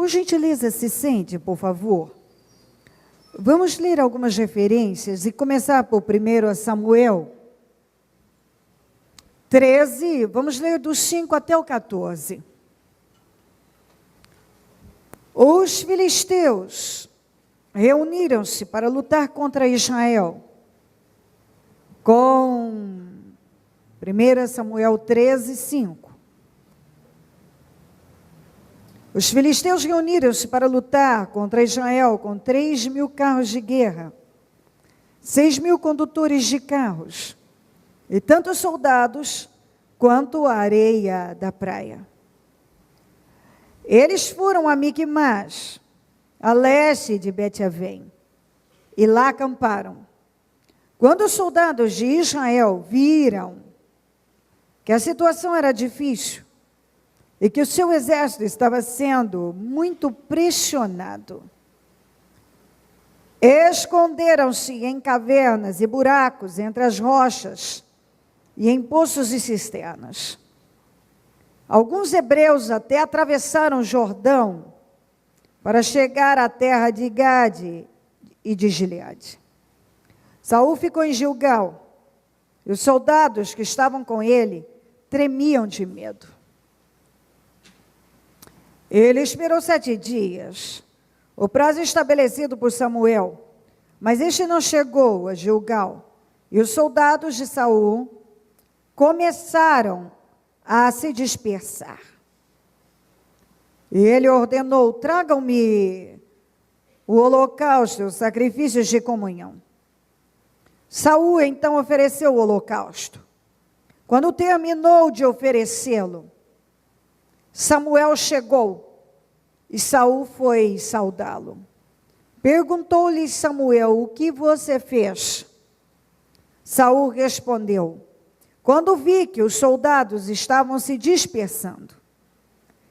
Por gentileza, se sente, por favor. Vamos ler algumas referências e começar por 1 Samuel 13, vamos ler do 5 até o 14. Os filisteus reuniram-se para lutar contra Israel. Com 1 Samuel 13, 5. Os filisteus reuniram-se para lutar contra Israel com 3.000 carros de guerra, 6.000 condutores de carros, e tantos soldados quanto a areia da praia. Eles foram a Miquimás, a leste de Bet-Avém, e lá acamparam. Quando os soldados de Israel viram que a situação era difícil e que o seu exército estava sendo muito pressionado, esconderam-se em cavernas e buracos entre as rochas e em poços e cisternas. Alguns hebreus até atravessaram o Jordão para chegar à terra de Gade e de Gileade. Saul ficou em Gilgal, e os soldados que estavam com ele tremiam de medo. Ele esperou 7 dias, o prazo estabelecido por Samuel, mas este não chegou a Gilgal, e os soldados de Saul começaram a se dispersar. E ele ordenou: tragam-me o holocausto, os sacrifícios de comunhão. Saul então ofereceu o holocausto. Quando terminou de oferecê-lo, Samuel chegou e Saul foi saudá-lo. Perguntou-lhe Samuel: o que você fez? Saul respondeu: quando vi que os soldados estavam se dispersando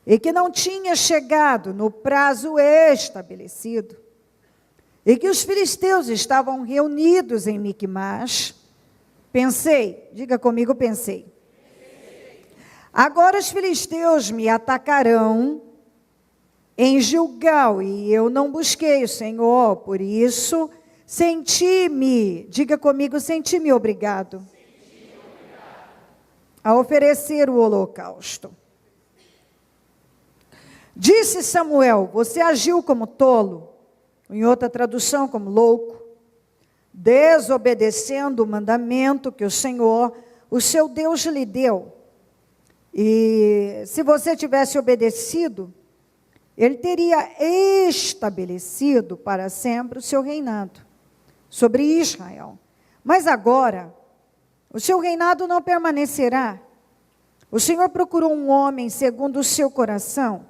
e que não tinha chegado no prazo estabelecido, e que os filisteus estavam reunidos em Miquimás, pensei, diga comigo, pensei. Agora os filisteus me atacarão em Gilgal, e eu não busquei o Senhor, por isso senti-me, diga comigo, senti-me obrigado a oferecer o holocausto. Disse Samuel: você agiu como tolo, em outra tradução como louco, desobedecendo o mandamento que o Senhor, o seu Deus, lhe deu. E se você tivesse obedecido, ele teria estabelecido para sempre o seu reinado sobre Israel. Mas agora, o seu reinado não permanecerá. O Senhor procurou um homem segundo o seu coração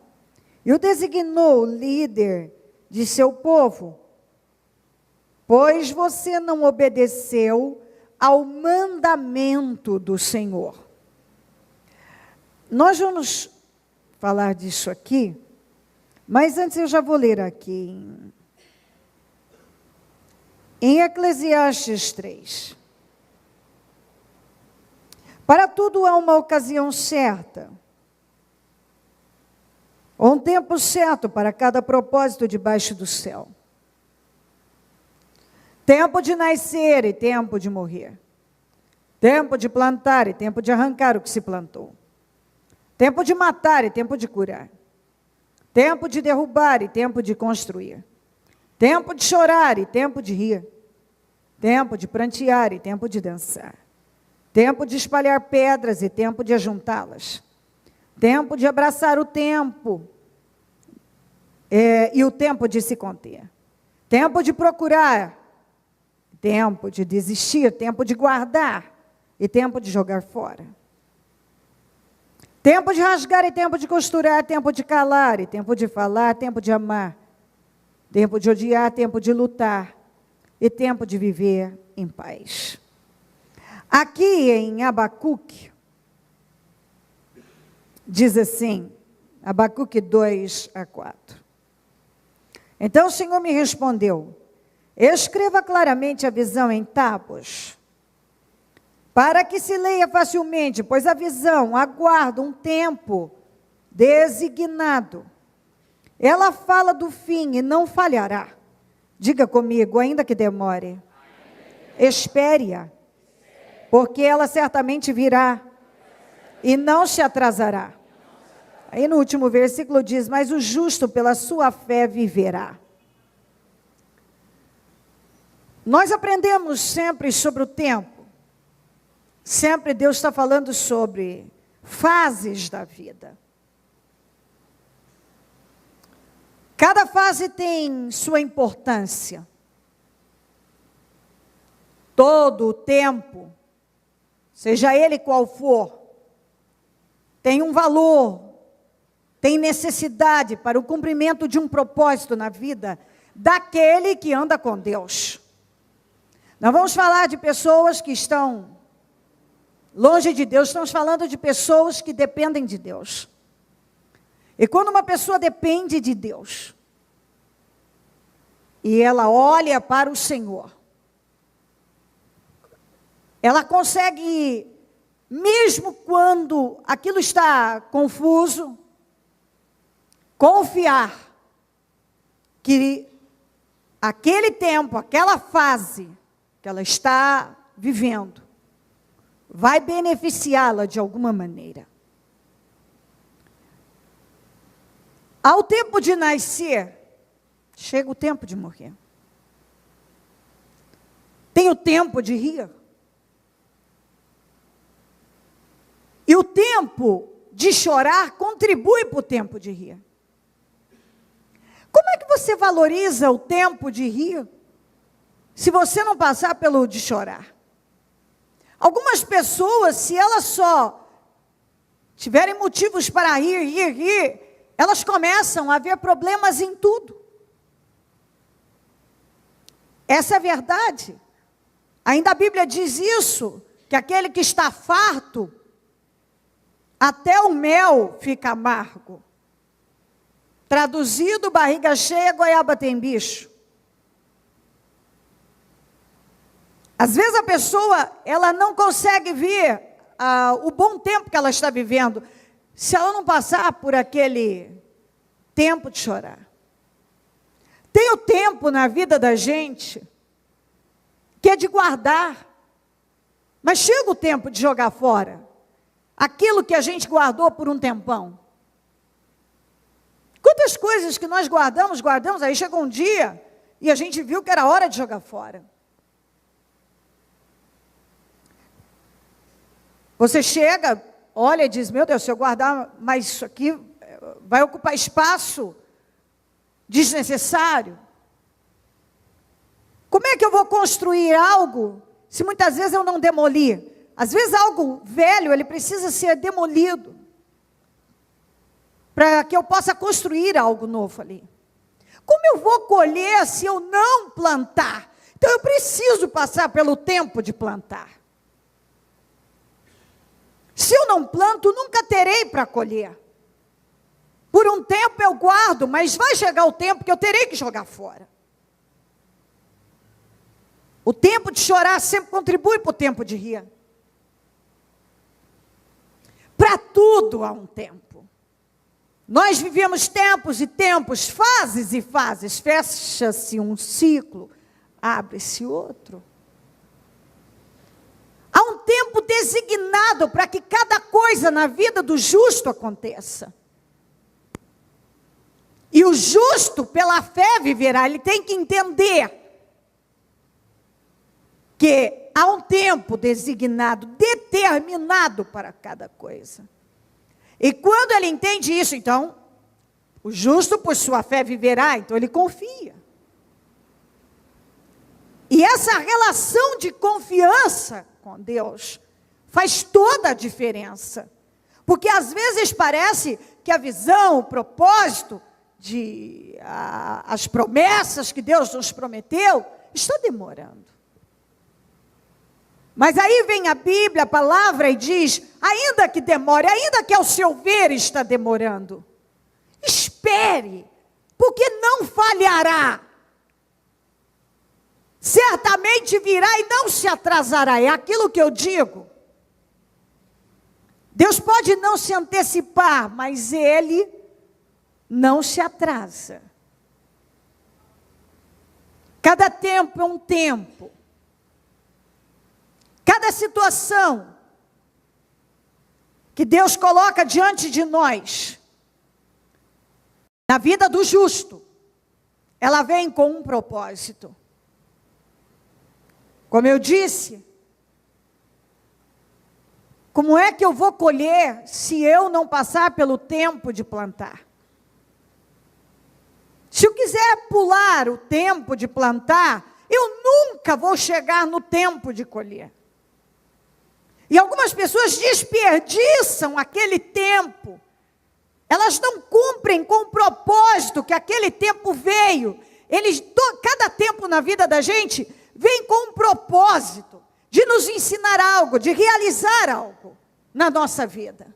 e o designou líder de seu povo, pois você não obedeceu ao mandamento do Senhor. Nós vamos falar disso aqui, mas antes eu já vou ler aqui em Eclesiastes 3. Para tudo há uma ocasião certa, um tempo certo para cada propósito debaixo do céu. Tempo de nascer e tempo de morrer. Tempo de plantar e tempo de arrancar o que se plantou. Tempo de matar e tempo de curar. Tempo de derrubar e tempo de construir. Tempo de chorar e tempo de rir. Tempo de prantear e tempo de dançar. Tempo de espalhar pedras e tempo de ajuntá-las. Tempo de abraçar o tempo e o tempo de se conter. Tempo de procurar, tempo de desistir, tempo de guardar e tempo de jogar fora. Tempo de rasgar e tempo de costurar, tempo de calar e tempo de falar, tempo de amar. Tempo de odiar, tempo de lutar e tempo de viver em paz. Aqui em Abacuque, diz assim, Abacuque 2:4. Então o Senhor me respondeu: escreva claramente a visão em tábuas, para que se leia facilmente, pois a visão aguarda um tempo designado. Ela fala do fim e não falhará. Diga comigo, ainda que demore. Espere-a, porque ela certamente virá e não se atrasará. Aí no último versículo diz, mas o justo pela sua fé viverá. Nós aprendemos sempre sobre o tempo. Sempre Deus está falando sobre fases da vida. Cada fase tem sua importância. Todo o tempo, seja ele qual for, tem um valor, tem necessidade para o cumprimento de um propósito na vida daquele que anda com Deus. Nós vamos falar de pessoas que estão longe de Deus, estamos falando de pessoas que dependem de Deus. E quando uma pessoa depende de Deus, e ela olha para o Senhor, ela consegue, mesmo quando aquilo está confuso, confiar que aquele tempo, aquela fase que ela está vivendo, vai beneficiá-la de alguma maneira. Ao tempo de nascer, chega o tempo de morrer. Tem o tempo de rir. E o tempo de chorar contribui para o tempo de rir. Como é que você valoriza o tempo de rir, se você não passar pelo de chorar? Algumas pessoas, se elas só tiverem motivos para rir, elas começam a ver problemas em tudo. Essa é a verdade. Ainda a Bíblia diz isso, que aquele que está farto, até o mel fica amargo. Traduzido, barriga cheia, goiaba tem bicho. Às vezes a pessoa, ela não consegue ver o bom tempo que ela está vivendo, se ela não passar por aquele tempo de chorar. Tem o tempo na vida da gente, que é de guardar, mas chega o tempo de jogar fora aquilo que a gente guardou por um tempão. Quantas coisas que nós guardamos, aí chegou um dia e a gente viu que era hora de jogar fora. Você chega, olha e diz, meu Deus, se eu guardar mais isso aqui, vai ocupar espaço desnecessário. Como é que eu vou construir algo, se muitas vezes eu não demoli? Às vezes algo velho, ele precisa ser demolido, para que eu possa construir algo novo ali. Como eu vou colher se eu não plantar? Então eu preciso passar pelo tempo de plantar. Se eu não planto, nunca terei para colher. Por um tempo eu guardo, mas vai chegar o tempo que eu terei que jogar fora. O tempo de chorar sempre contribui para o tempo de rir. Para tudo há um tempo. Nós vivemos tempos e tempos, fases e fases. Fecha-se um ciclo, abre-se outro. Há um tempo designado para que cada coisa na vida do justo aconteça. E o justo, pela fé, viverá. Ele tem que entender que há um tempo designado, determinado para cada coisa. E quando ele entende isso, então, o justo por sua fé viverá, então ele confia. E essa relação de confiança com Deus faz toda a diferença. Porque às vezes parece que a visão, o propósito, as promessas que Deus nos prometeu, está demorando. Mas aí vem a Bíblia, a palavra, e diz, ainda que demore, ainda que ao seu ver está demorando, espere, porque não falhará. Certamente virá e não se atrasará. É aquilo que eu digo. Deus pode não se antecipar, mas Ele não se atrasa. Cada tempo é um tempo. Cada situação que Deus coloca diante de nós, na vida do justo, ela vem com um propósito. Como eu disse, como é que eu vou colher se eu não passar pelo tempo de plantar? Se eu quiser pular o tempo de plantar, eu nunca vou chegar no tempo de colher. E algumas pessoas desperdiçam aquele tempo. Elas não cumprem com o propósito que aquele tempo veio. Cada tempo na vida da gente vem com um propósito de nos ensinar algo, de realizar algo na nossa vida.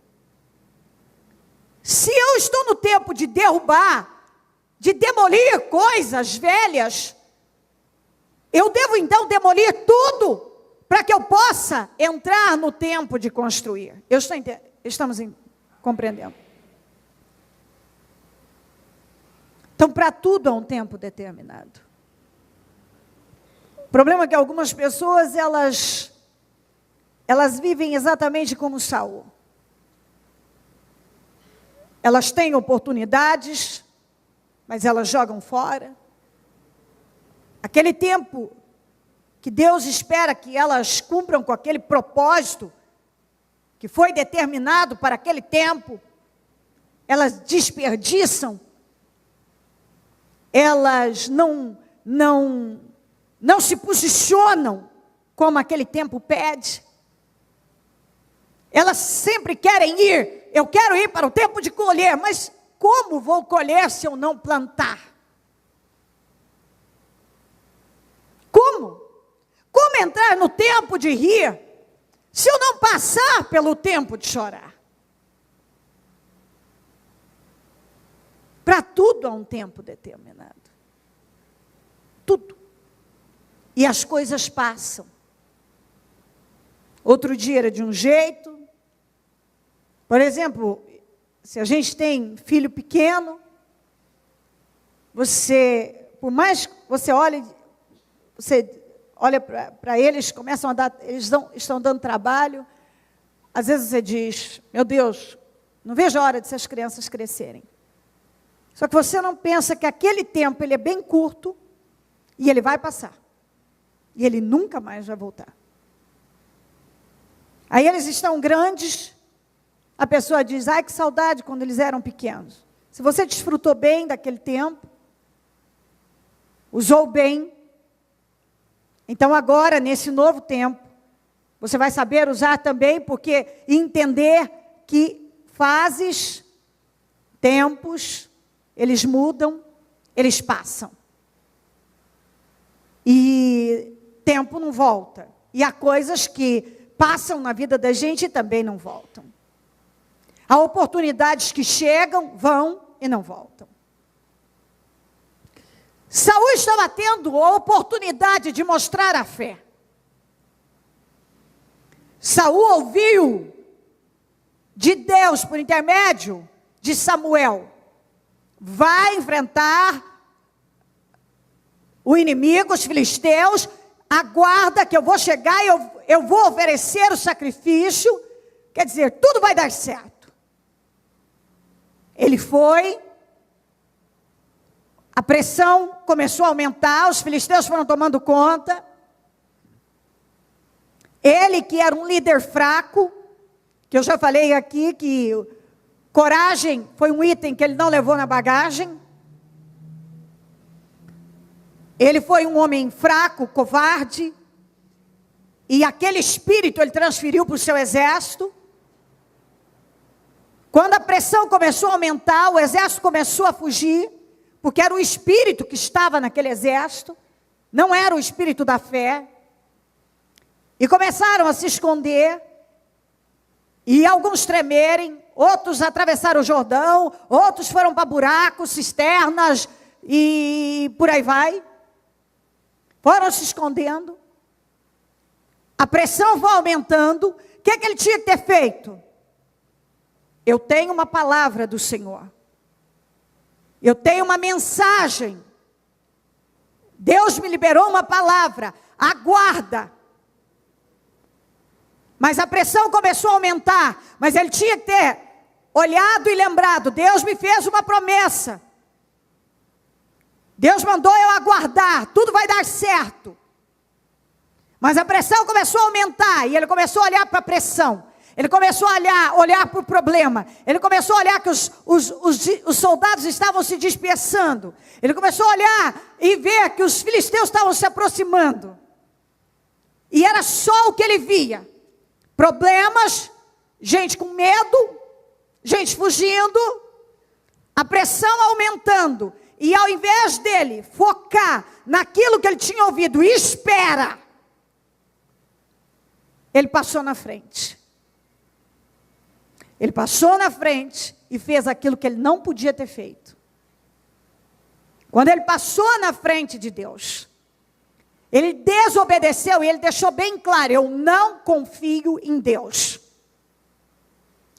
Se eu estou no tempo de derrubar, de demolir coisas velhas, eu devo então demolir tudo para que eu possa entrar no tempo de construir. Estamos compreendendo? Então, para tudo há um tempo determinado. O problema é que algumas pessoas, elas vivem exatamente como Saul. Elas têm oportunidades, mas elas jogam fora. Aquele tempo que Deus espera que elas cumpram com aquele propósito que foi determinado para aquele tempo, elas desperdiçam, elas não se posicionam como aquele tempo pede. Elas sempre querem ir, eu quero ir para o tempo de colher, mas como vou colher se eu não plantar? Como? Como entrar no tempo de rir, se eu não passar pelo tempo de chorar? Para tudo há um tempo determinado. Tudo. E as coisas passam. Outro dia era de um jeito. Por exemplo, se a gente tem filho pequeno, por mais que você olha para eles, começam a dar, estão dando trabalho. Às vezes você diz, meu Deus, não vejo a hora dessas crianças crescerem. Só que você não pensa que aquele tempo ele é bem curto e ele vai passar. E ele nunca mais vai voltar. Aí eles estão grandes, a pessoa diz, ai que saudade quando eles eram pequenos. Se você desfrutou bem daquele tempo, usou bem, então agora, nesse novo tempo, você vai saber usar também, porque entender que fases, tempos, eles mudam, eles passam. E tempo não volta. E há coisas que passam na vida da gente e também não voltam. Há oportunidades que chegam, vão e não voltam. Saul estava tendo a oportunidade de mostrar a fé. Saul ouviu de Deus por intermédio de Samuel: vai enfrentar o inimigo, os filisteus, aguarda que eu vou chegar e eu vou oferecer o sacrifício. Quer dizer, tudo vai dar certo. Ele foi, a pressão começou a aumentar, os filisteus foram tomando conta. Ele, que era um líder fraco, que eu já falei aqui, que coragem foi um item que ele não levou na bagagem. Ele foi um homem fraco, covarde, e aquele espírito ele transferiu para o seu exército. Quando a pressão começou a aumentar, o exército começou a fugir, porque era o espírito que estava naquele exército, não era o espírito da fé. E começaram a se esconder, e alguns tremerem, outros atravessaram o Jordão, outros foram para buracos, cisternas, e por aí vai. Foram se escondendo. A pressão foi aumentando. O que ele tinha que ter feito? Eu tenho uma palavra do Senhor. Eu tenho uma mensagem. Deus me liberou uma palavra. Aguarda. Mas a pressão começou a aumentar. Mas ele tinha que ter olhado e lembrado. Deus me fez uma promessa. Deus mandou eu aguardar. Tudo vai dar certo. Mas a pressão começou a aumentar. E ele começou a olhar para a pressão. Ele começou a olhar para o problema. Ele começou a olhar que os soldados estavam se dispersando. Ele começou a olhar e ver que os filisteus estavam se aproximando. E era só o que ele via. Problemas, gente com medo, gente fugindo, a pressão aumentando. E ao invés dele focar naquilo que ele tinha ouvido, espera, ele passou na frente. Ele passou na frente e fez aquilo que ele não podia ter feito. Quando ele passou na frente de Deus, ele desobedeceu e ele deixou bem claro: eu não confio em Deus.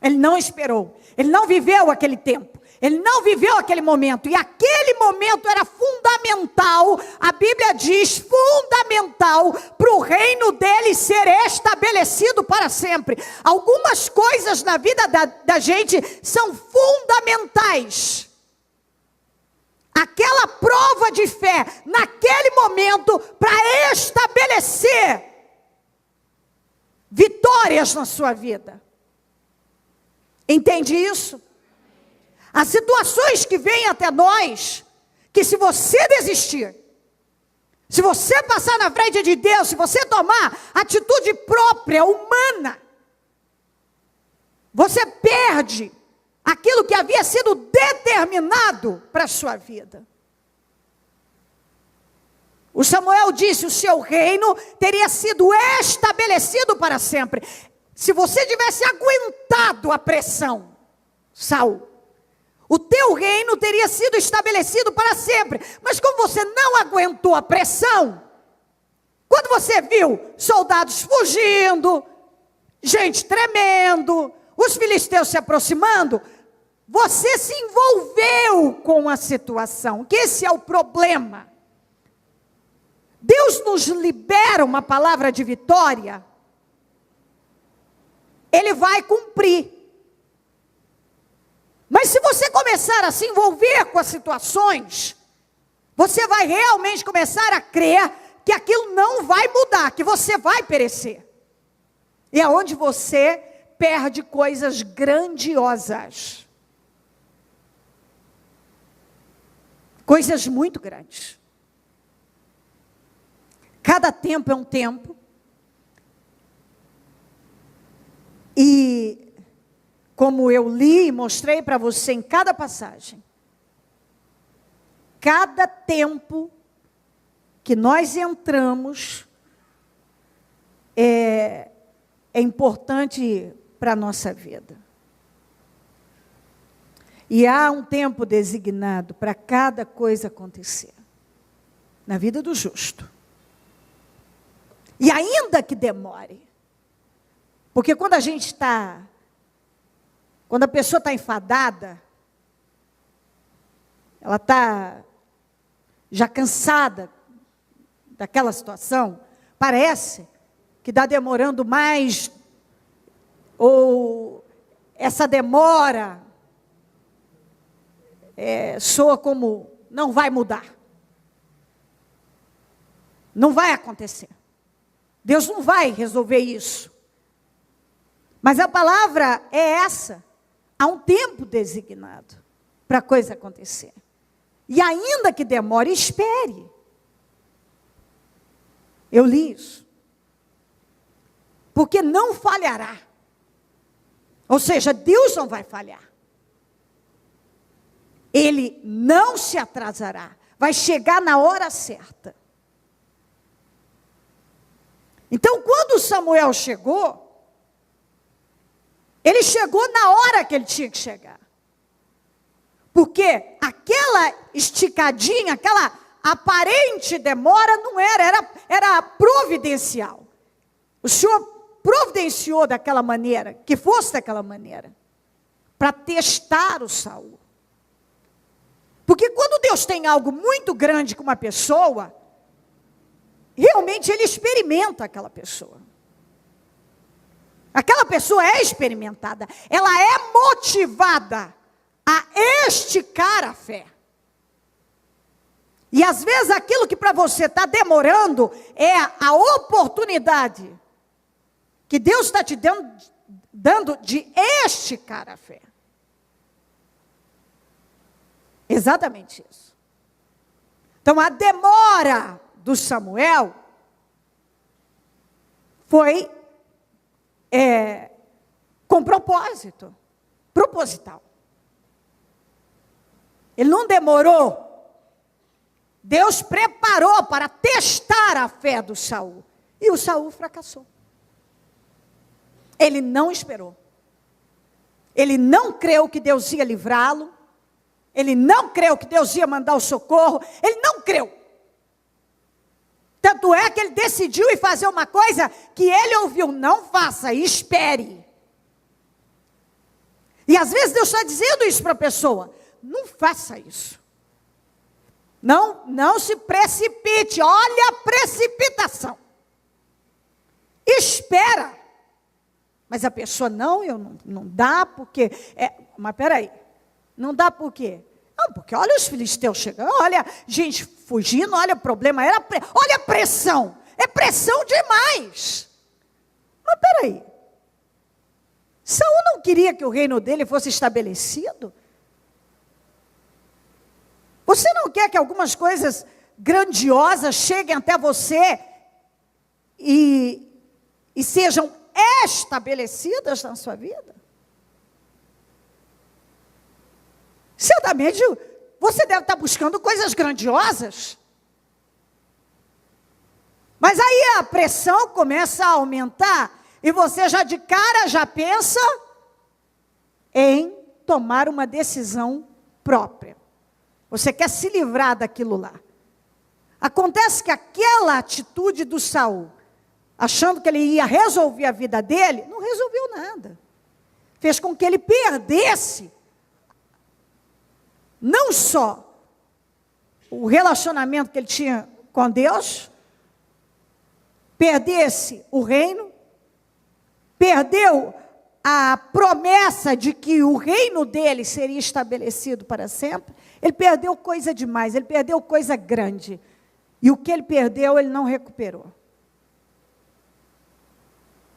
Ele não esperou, ele não viveu aquele tempo, ele não viveu aquele momento. E aquele momento era fundamental, a Bíblia diz, fundamental para o reino dele ser estabelecido para sempre. Algumas coisas na vida da gente são fundamentais. Aquela prova de fé, naquele momento, para estabelecer vitórias na sua vida. Entende isso? Há situações que vêm até nós, que se você desistir, se você passar na frente de Deus, se você tomar atitude própria, humana, você perde aquilo que havia sido determinado para a sua vida. O Samuel disse: o seu reino teria sido estabelecido para sempre. Se você tivesse aguentado a pressão, Saul, o teu reino teria sido estabelecido para sempre. Mas como você não aguentou a pressão, quando você viu soldados fugindo, gente tremendo, os filisteus se aproximando, você se envolveu com a situação, que esse é o problema. Deus nos libera uma palavra de vitória, Ele vai cumprir. Mas se você começar a se envolver com as situações, você vai realmente começar a crer que aquilo não vai mudar, que você vai perecer. E é onde você perde coisas grandiosas. Coisas muito grandes. Cada tempo é um tempo. E como eu li e mostrei para você em cada passagem, cada tempo que nós entramos é importante para a nossa vida. E há um tempo designado para cada coisa acontecer na vida do justo. E ainda que demore, porque quando a pessoa está enfadada, ela está já cansada daquela situação, parece que está demorando mais, ou essa demora soa como não vai mudar. Não vai acontecer. Deus não vai resolver isso. Mas a palavra é essa. Há um tempo designado para a coisa acontecer. E ainda que demore, espere. Eu li isso. Porque não falhará. Ou seja, Deus não vai falhar. Ele não se atrasará. Vai chegar na hora certa. Então, quando Samuel chegou, ele chegou na hora que ele tinha que chegar. Porque aquela esticadinha, aquela aparente demora não era providencial. O Senhor providenciou daquela maneira, que fosse daquela maneira, para testar o Saul. Porque quando Deus tem algo muito grande com uma pessoa, realmente Ele experimenta aquela pessoa. Aquela pessoa é experimentada, ela é motivada a esticar a fé. E às vezes aquilo que para você está demorando é a oportunidade que Deus está te dando de esticar a fé. Exatamente isso. Então a demora do Samuel foi com propósito, proposital. Ele não demorou. Deus preparou para testar a fé do Saul. E o Saul fracassou. Ele não esperou. Ele não creu que Deus ia livrá-lo. Ele não creu que Deus ia mandar o socorro. Ele não creu. Tanto é que ele decidiu ir fazer uma coisa que ele ouviu. Não faça, espere. E às vezes Deus está dizendo isso para a pessoa. Não faça isso. Não se precipite. Olha a precipitação. Espera. Mas a pessoa, não dá porque... mas peraí, não dá por quê? Não, porque olha os filisteus chegando, olha gente fugindo, olha o problema, olha a pressão. É pressão demais. Mas peraí. Saul não queria que o reino dele fosse estabelecido? Você não quer que algumas coisas grandiosas cheguem até você e sejam estabelecidas na sua vida? Certamente você deve estar buscando coisas grandiosas. Mas aí a pressão começa a aumentar e você já de cara já pensa em tomar uma decisão própria. Você quer se livrar daquilo lá. Acontece que aquela atitude do Saul, achando que ele ia resolver a vida dele, não resolveu nada. Fez com que ele perdesse, não só o relacionamento que ele tinha com Deus, perdesse o reino, perdeu a promessa de que o reino dele seria estabelecido para sempre. Ele perdeu coisa demais, ele perdeu coisa grande. E o que ele perdeu, ele não recuperou.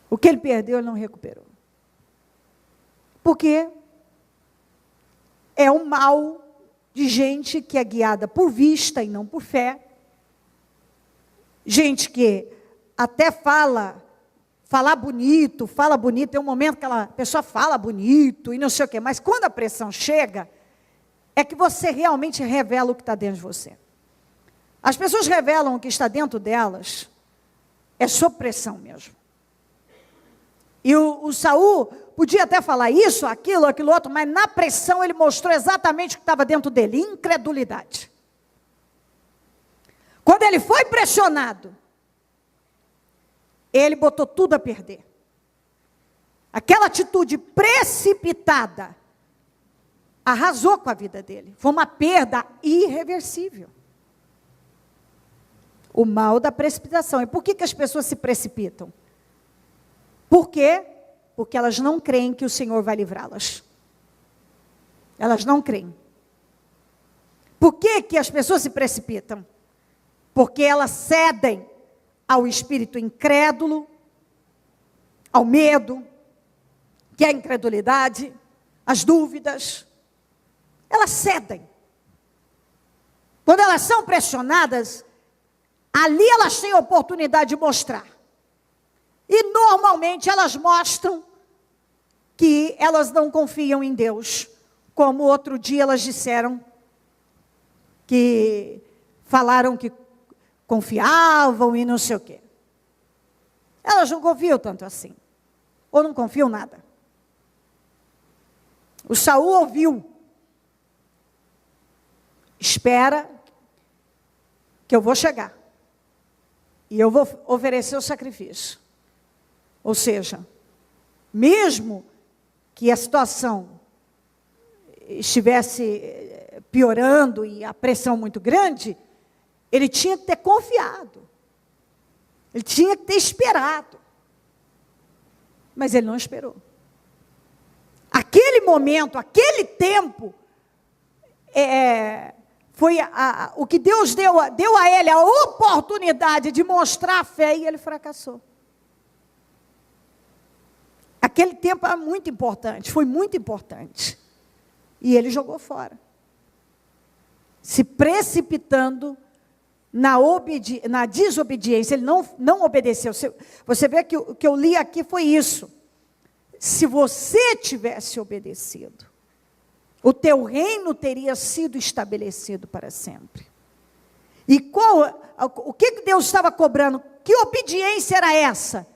O que ele perdeu, ele não recuperou. Porque é um mal de gente que é guiada por vista e não por fé. Gente que até falar bonito, tem um momento que a pessoa fala bonito e não sei o quê, mas quando a pressão chega, é que você realmente revela o que está dentro de você. As pessoas revelam o que está dentro delas, é sob pressão mesmo. E o Saul podia até falar isso, aquilo outro, mas na pressão ele mostrou exatamente o que estava dentro dele, incredulidade. Quando ele foi pressionado, ele botou tudo a perder. Aquela atitude precipitada arrasou com a vida dele. Foi uma perda irreversível. O mal da precipitação. E por que as pessoas se precipitam? Por quê? Porque elas não creem que o Senhor vai livrá-las. Elas não creem. Por que as pessoas se precipitam? Porque elas cedem ao espírito incrédulo, ao medo, que é a incredulidade, as dúvidas. Elas cedem. Quando elas são pressionadas, ali elas têm a oportunidade de mostrar. E normalmente elas mostram que elas não confiam em Deus. Como outro dia elas disseram que falaram que confiavam e não sei o quê. Elas não confiam tanto assim. Ou não confiam nada. O Saul ouviu. Espera que eu vou chegar. E eu vou oferecer o sacrifício. Ou seja, mesmo que a situação estivesse piorando e a pressão muito grande, ele tinha que ter confiado. Ele tinha que ter esperado. Mas ele não esperou. Aquele momento, aquele tempo, foi o que Deus deu a ele a oportunidade de mostrar a fé e ele fracassou. Aquele tempo era muito importante, foi muito importante. E ele jogou fora. Se precipitando na desobediência. Ele não obedeceu. Você vê que o que eu li aqui foi isso. Se você tivesse obedecido, o teu reino teria sido estabelecido para sempre. E o que Deus estava cobrando? Que obediência era essa?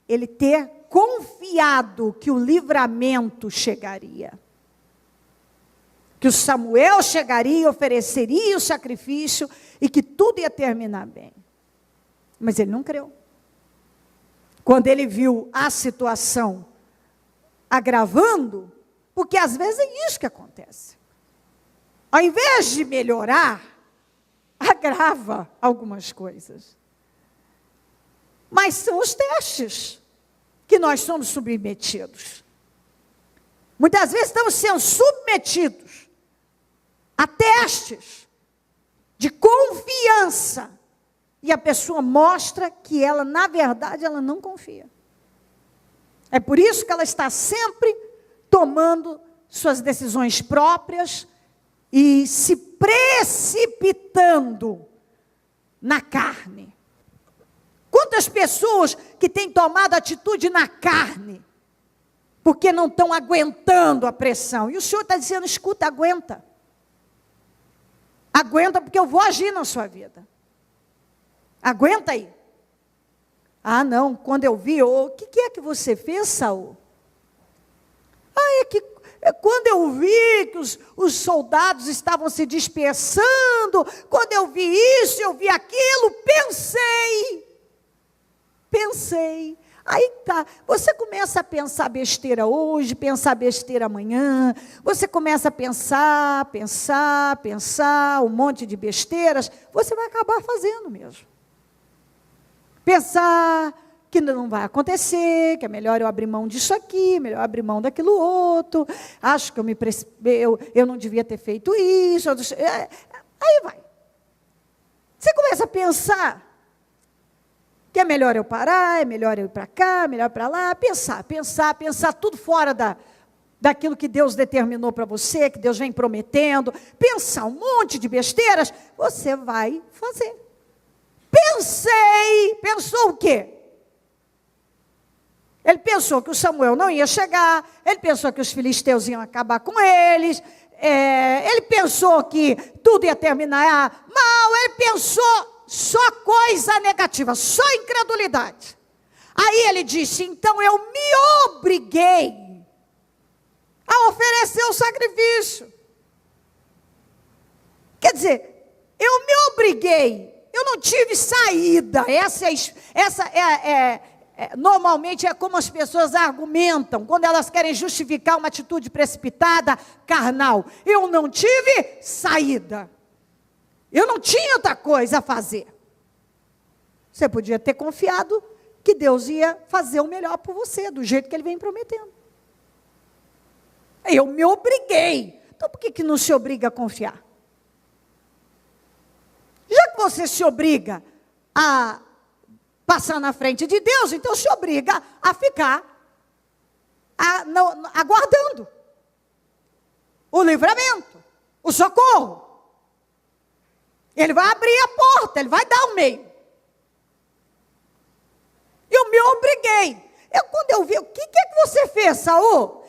Ele ter confiado que o livramento chegaria. Que o Samuel chegaria, ofereceria o sacrifício e que tudo ia terminar bem. Mas ele não creu. Quando ele viu a situação agravando, porque às vezes é isso que acontece. Ao invés de melhorar, agrava algumas coisas. Mas são os testes que nós somos submetidos. Muitas vezes estamos sendo submetidos a testes de confiança. E a pessoa mostra que ela, na verdade, ela não confia. É por isso que ela está sempre tomando suas decisões próprias e se precipitando na carne. Quantas pessoas que têm tomado atitude na carne, porque não estão aguentando a pressão. E o Senhor está dizendo, escuta, aguenta. Aguenta porque eu vou agir na sua vida. Aguenta aí. Ah, não, quando eu vi, o que é que você fez, Saul? Ah, quando eu vi que os soldados estavam se dispersando, quando eu vi isso, eu vi aquilo, pensei. Aí tá, você começa a pensar besteira hoje, pensar besteira amanhã, você começa a pensar, um monte de besteiras, você vai acabar fazendo mesmo. Pensar que não vai acontecer, que é melhor eu abrir mão disso aqui, melhor abrir mão daquilo outro, acho que eu não devia ter feito isso, aí vai. Você começa a pensar que é melhor eu parar, é melhor eu ir para cá, é melhor para lá, pensar tudo fora daquilo que Deus determinou para você, que Deus vem prometendo, pensar um monte de besteiras, você vai fazer. Pensou o quê? Ele pensou que o Samuel não ia chegar, ele pensou que os filisteus iam acabar com eles, ele pensou que tudo ia terminar mal, ele pensou só coisa negativa, só incredulidade. Aí ele disse, então eu me obriguei a oferecer o sacrifício. Quer dizer, eu me obriguei, eu não tive saída. Normalmente é como as pessoas argumentam, quando elas querem justificar uma atitude precipitada, carnal. Eu não tive saída. Eu não tinha outra coisa a fazer. Você podia ter confiado que Deus ia fazer o melhor por você, do jeito que Ele vem prometendo. Eu me obriguei. Então por que não se obriga a confiar? Já que você se obriga a passar na frente de Deus, então se obriga a ficar aguardando o livramento, o socorro. Ele vai abrir a porta, ele vai dar o meio. Eu me obriguei. Quando eu vi, o que é que você fez, Saul?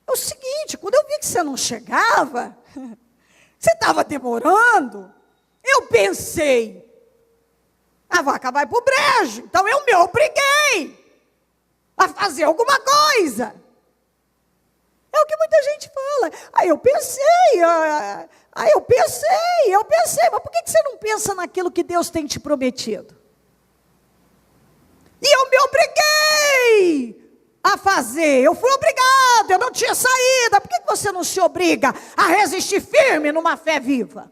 É o seguinte, quando eu vi que você não chegava, você estava demorando, eu pensei, a vaca vai para o brejo, então eu me obriguei a fazer alguma coisa. É o que muita gente fala. Aí eu pensei, mas por que você não pensa naquilo que Deus tem te prometido? E eu me obriguei a fazer. Eu fui obrigado, eu não tinha saída. Por que você não se obriga a resistir firme numa fé viva?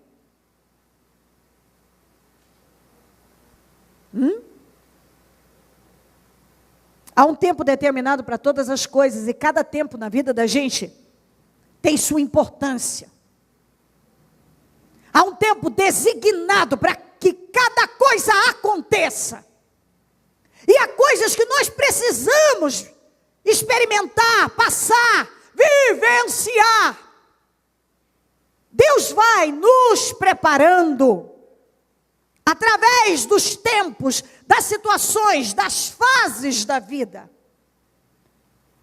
Há um tempo determinado para todas as coisas, e cada tempo na vida da gente tem sua importância. Há um tempo designado para que cada coisa aconteça. E há coisas que nós precisamos experimentar, passar, vivenciar. Deus vai nos preparando através dos tempos, das situações, das fases da vida,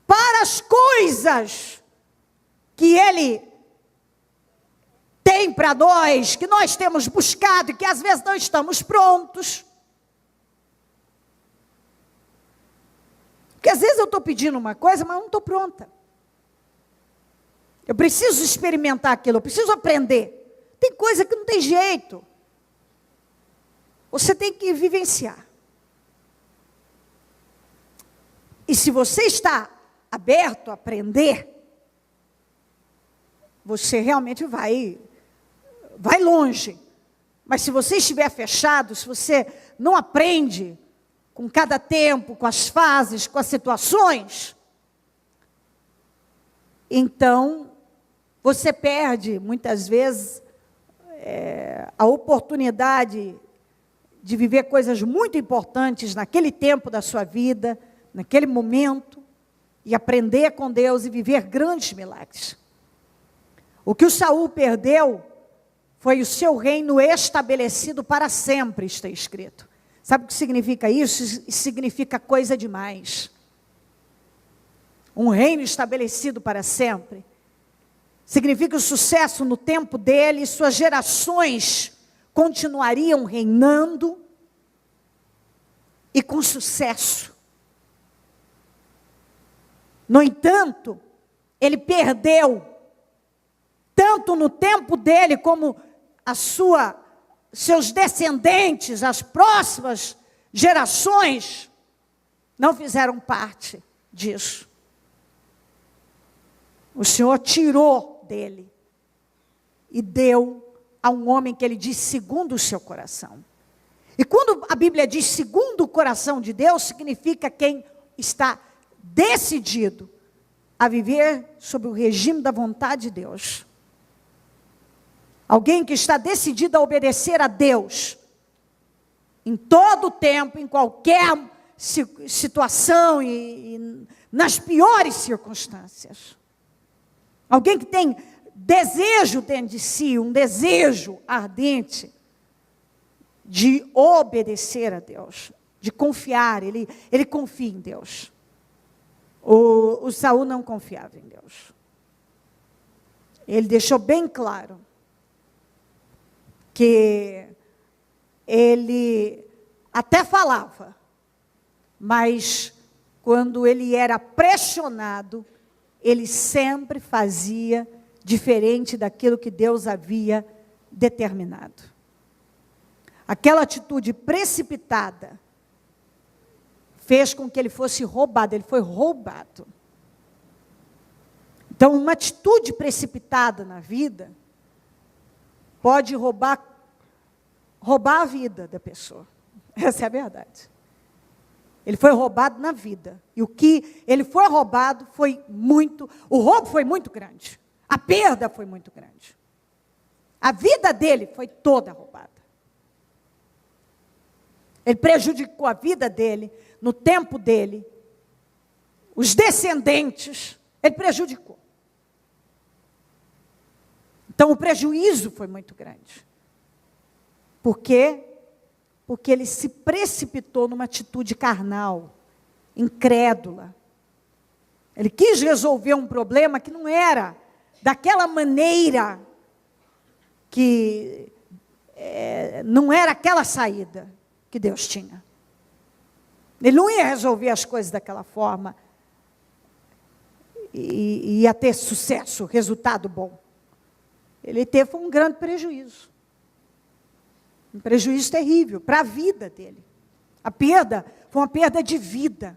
para as coisas que Ele tem para nós, que nós temos buscado e que às vezes não estamos prontos. Porque às vezes eu estou pedindo uma coisa, mas não estou pronta. Eu preciso experimentar aquilo, eu preciso aprender. Tem coisa que não tem jeito. Você tem que vivenciar. E se você está aberto a aprender, você realmente vai longe. Mas se você estiver fechado, se você não aprende com cada tempo, com as fases, com as situações, então você perde muitas vezes a oportunidade de viver coisas muito importantes naquele tempo da sua vida, naquele momento, e aprender com Deus e viver grandes milagres. O que o Saul perdeu foi o seu reino estabelecido para sempre, está escrito. Sabe o que significa isso? Isso significa coisa demais. Um reino estabelecido para sempre. Significa o sucesso no tempo dele, suas gerações continuariam reinando e com sucesso. No entanto, ele perdeu, tanto no tempo dele como seus descendentes, as próximas gerações, não fizeram parte disso. O Senhor tirou dele e deu a um homem que ele diz segundo o seu coração. E quando a Bíblia diz segundo o coração de Deus, significa quem está decidido a viver sob o regime da vontade de Deus. Alguém que está decidido a obedecer a Deus em todo o tempo, em qualquer situação e nas piores circunstâncias. Alguém que tem desejo dentro de si, um desejo ardente de obedecer a Deus, de confiar, ele confia em Deus. O Saul não confiava em Deus. Ele deixou bem claro que ele até falava, mas quando ele era pressionado, ele sempre fazia diferente daquilo que Deus havia determinado. Aquela atitude precipitada fez com que ele fosse roubado, ele foi roubado. Então, uma atitude precipitada na vida pode roubar a vida da pessoa. Essa é a verdade. Ele foi roubado na vida. E o que ele foi roubado o roubo foi muito grande. A perda foi muito grande. A vida dele foi toda roubada. Ele prejudicou a vida dele, no tempo dele, os descendentes, ele prejudicou. Então o prejuízo foi muito grande. Por quê? Porque ele se precipitou numa atitude carnal, incrédula. Ele quis resolver um problema que não era daquela maneira, que não era aquela saída que Deus tinha. Ele não ia resolver as coisas daquela forma e ia ter sucesso, resultado bom. Ele teve um grande prejuízo. Um prejuízo terrível para a vida dele. A perda foi uma perda de vida.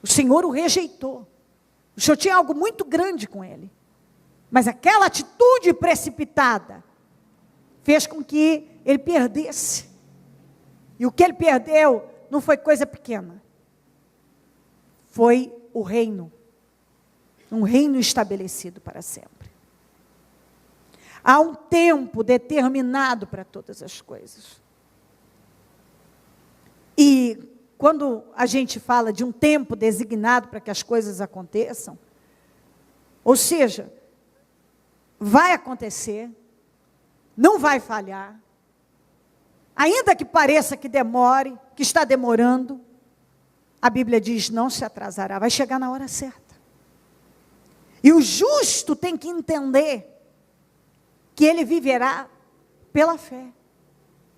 O Senhor o rejeitou. O Senhor tinha algo muito grande com ele. Mas aquela atitude precipitada fez com que ele perdesse. E o que ele perdeu não foi coisa pequena. Foi o reino. Um reino estabelecido para sempre. Há um tempo determinado para todas as coisas. E quando a gente fala de um tempo designado para que as coisas aconteçam, ou seja, vai acontecer, não vai falhar, ainda que pareça que demore, que está demorando, a Bíblia diz, não se atrasará, vai chegar na hora certa. E o justo tem que entender que ele viverá pela fé.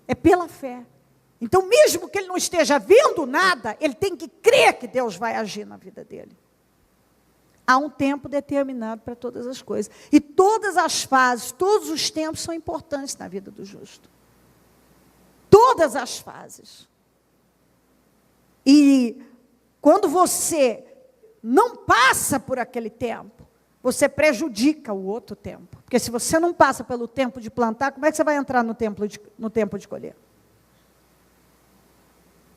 É pela fé. Então, mesmo que ele não esteja vendo nada, ele tem que crer que Deus vai agir na vida dele. Há um tempo determinado para todas as coisas. E todas as fases, todos os tempos são importantes na vida do justo. Todas as fases. E quando você não passa por aquele tempo, você prejudica o outro tempo. Porque se você não passa pelo tempo de plantar, como é que você vai entrar no tempo de colher?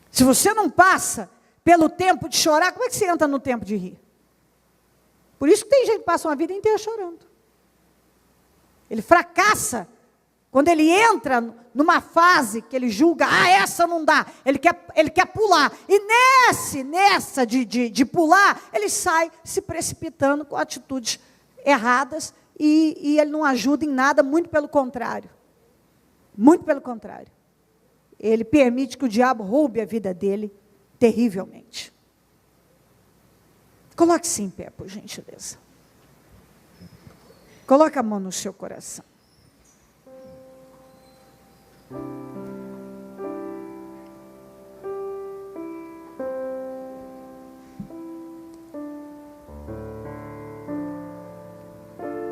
Se você não passa pelo tempo de chorar, como é que você entra no tempo de rir? Por isso que tem gente que passa uma vida inteira chorando. Ele fracassa quando ele entra numa fase que ele julga, essa não dá, ele quer pular. E nessa de pular, ele sai se precipitando com atitudes erradas e ele não ajuda em nada, muito pelo contrário. Muito pelo contrário. Ele permite que o diabo roube a vida dele terrivelmente. Coloque-se em pé, por gentileza. Coloque a mão no seu coração.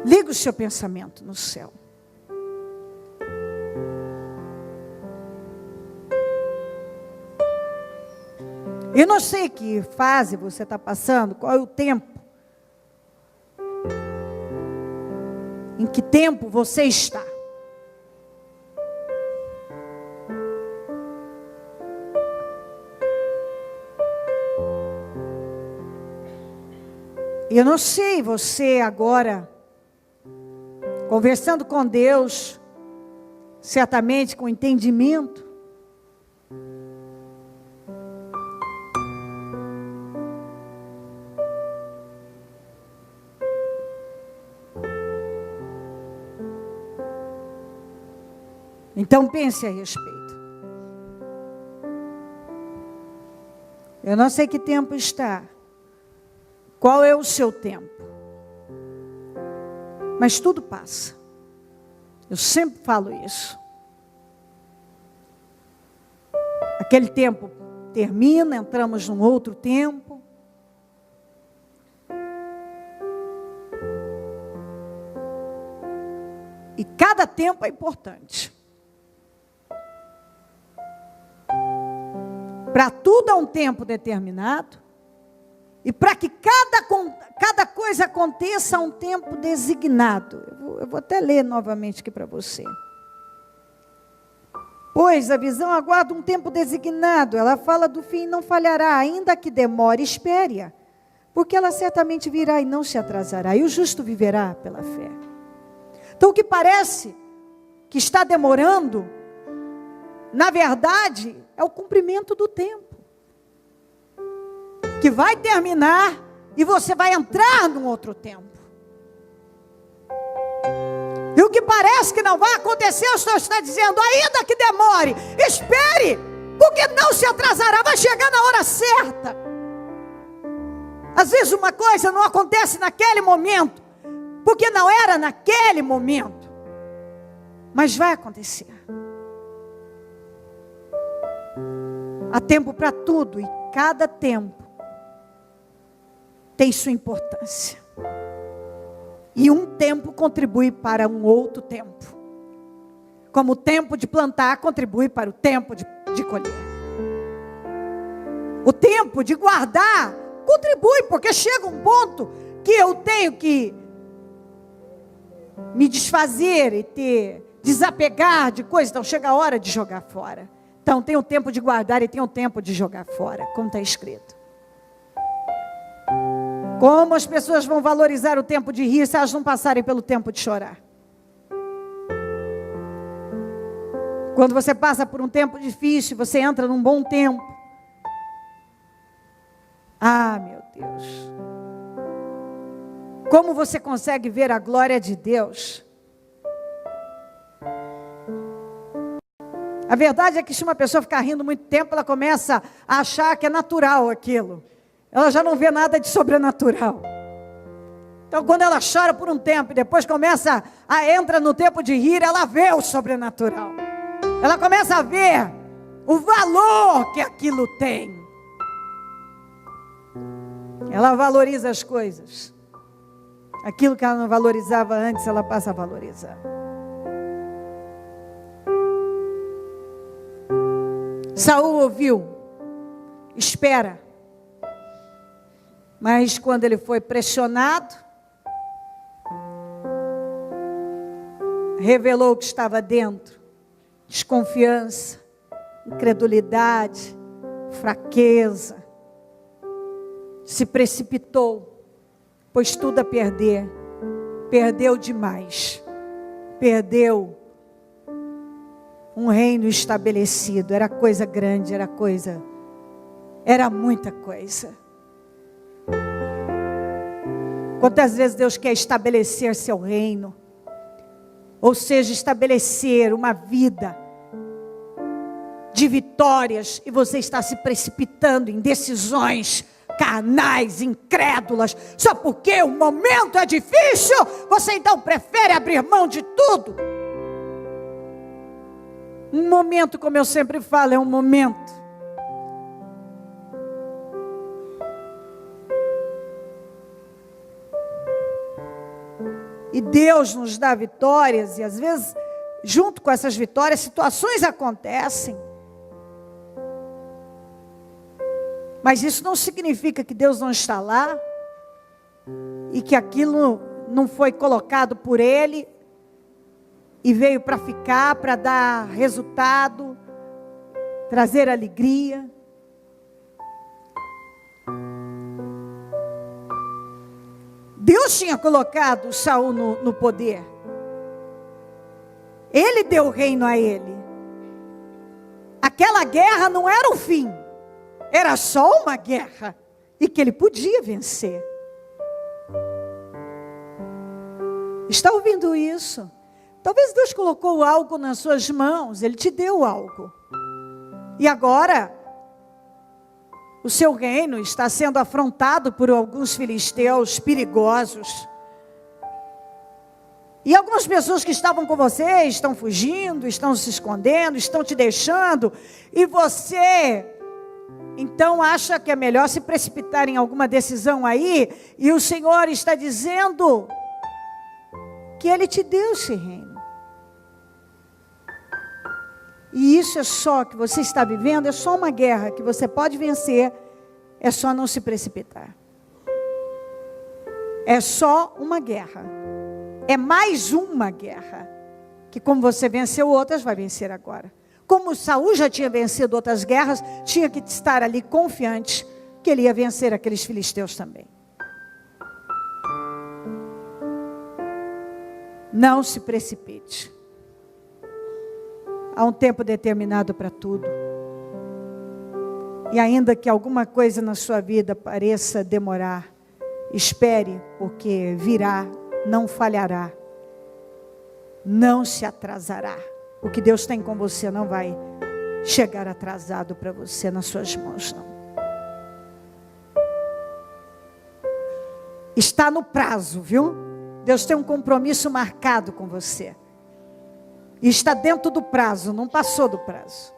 Liga o seu pensamento no céu. Eu não sei que fase você está passando, qual é o tempo. Em que tempo você está. Eu não sei, você agora, conversando com Deus, certamente com entendimento, então pense a respeito. Eu não sei que tempo está. Qual é o seu tempo? Mas tudo passa. Eu sempre falo isso. Aquele tempo termina, entramos num outro tempo. E cada tempo é importante. Para tudo há um tempo determinado. E para que cada coisa aconteça há um tempo designado. Eu vou até ler novamente aqui para você. Pois a visão aguarda um tempo designado. Ela fala do fim e não falhará. Ainda que demore, espere-a. Porque ela certamente virá e não se atrasará. E o justo viverá pela fé. Então o que parece que está demorando, na verdade, é o cumprimento do tempo. Que vai terminar e você vai entrar num outro tempo. E o que parece que não vai acontecer, o Senhor está dizendo, ainda que demore, espere, porque não se atrasará, vai chegar na hora certa. Às vezes uma coisa não acontece naquele momento, porque não era naquele momento, mas vai acontecer. Há tempo para tudo e cada tempo tem sua importância. E um tempo contribui para um outro tempo. Como o tempo de plantar contribui para o tempo de colher. O tempo de guardar contribui, porque chega um ponto que eu tenho que me desfazer e desapegar de coisas. Então chega a hora de jogar fora. Então tem o tempo de guardar e tem o tempo de jogar fora, como está escrito. Como as pessoas vão valorizar o tempo de rir se elas não passarem pelo tempo de chorar? Quando você passa por um tempo difícil, você entra num bom tempo. Ah, meu Deus. Como você consegue ver a glória de Deus? A verdade é que se uma pessoa ficar rindo muito tempo, ela começa a achar que é natural aquilo. Ela já não vê nada de sobrenatural. Então, quando ela chora por um tempo e depois entra no tempo de rir, ela vê o sobrenatural. Ela começa a ver o valor que aquilo tem. Ela valoriza as coisas. Aquilo que ela não valorizava antes, ela passa a valorizar. Saul ouviu, espera. Mas quando ele foi pressionado, revelou o que estava dentro. Desconfiança, incredulidade, fraqueza. Se precipitou, pôs tudo a perder. Perdeu demais. Perdeu um reino estabelecido. Era coisa grande, era muita coisa. Quantas vezes Deus quer estabelecer seu reino? Ou seja, estabelecer uma vida de vitórias, e você está se precipitando em decisões carnais, incrédulas, só porque o momento é difícil, você então prefere abrir mão de tudo. Um momento, como eu sempre falo, é um momento. E Deus nos dá vitórias, e às vezes, junto com essas vitórias, situações acontecem. Mas isso não significa que Deus não está lá, e que aquilo não foi colocado por Ele, e veio para ficar, para dar resultado, trazer alegria. Deus tinha colocado Saul no poder. Ele deu o reino a ele. Aquela guerra não era o fim. Era só uma guerra. E que ele podia vencer. Está ouvindo isso? Talvez Deus colocou algo nas suas mãos. Ele te deu algo. E agora, o seu reino está sendo afrontado por alguns filisteus perigosos. E algumas pessoas que estavam com você estão fugindo, estão se escondendo, estão te deixando. E você, então, acha que é melhor se precipitar em alguma decisão aí. E o Senhor está dizendo que Ele te deu esse reino. E isso é só que você está vivendo, é só uma guerra que você pode vencer, é só não se precipitar. É só uma guerra. É mais uma guerra, que como você venceu outras, vai vencer agora. Como Saul já tinha vencido outras guerras, tinha que estar ali confiante que ele ia vencer aqueles filisteus também. Não se precipite. Há um tempo determinado para tudo. E ainda que alguma coisa na sua vida pareça demorar, espere, porque virá, não falhará, não se atrasará. O que Deus tem com você não vai chegar atrasado para você nas suas mãos, não. Está no prazo, viu? Deus tem um compromisso marcado com você. E está dentro do prazo, não passou do prazo.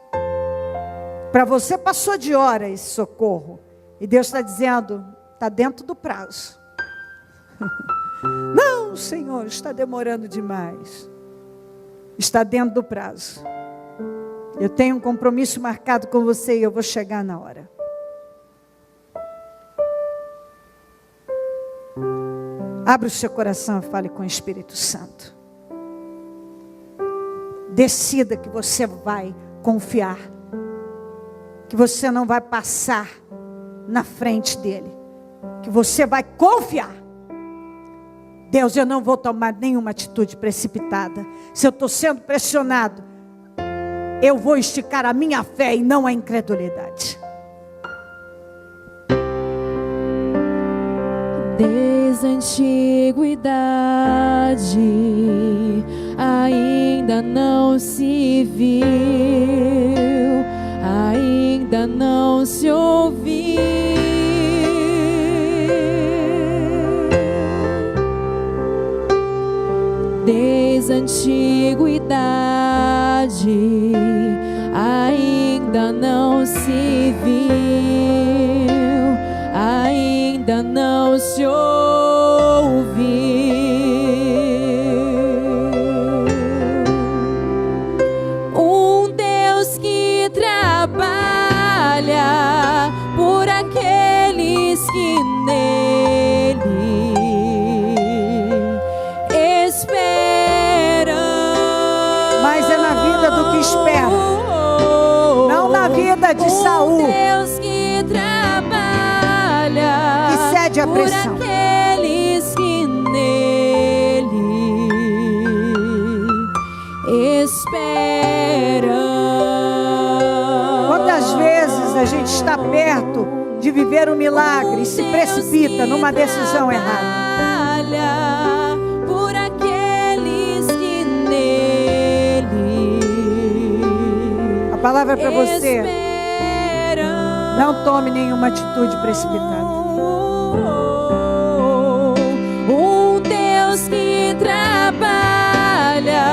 Para você passou de hora esse socorro. E Deus está dizendo, está dentro do prazo. Não, Senhor, está demorando demais. Está dentro do prazo. Eu tenho um compromisso marcado com você e eu vou chegar na hora. Abra o seu coração e fale com o Espírito Santo. Decida que você vai confiar. Que você não vai passar na frente dele. Que você vai confiar. Deus, eu não vou tomar nenhuma atitude precipitada. Se eu estou sendo pressionado, eu vou esticar a minha fé e não a incredulidade. Desde a antiguidade ainda não se viu, ainda não se ouviu. Desde a antiguidade ainda não se viu, ainda não se ouviu um Deus que trabalha por aqueles que nele esperam. Mas é na vida do que espera, não na vida de Saul, Deus que trabalha que cede à pressão. por aqueles que nele esperam. Quantas vezes a gente está perto de viver um milagre e se precipita numa decisão errada? Por aqueles que nele A palavra é para você. esperam. Não tome nenhuma atitude precipitada. Um Deus que trabalha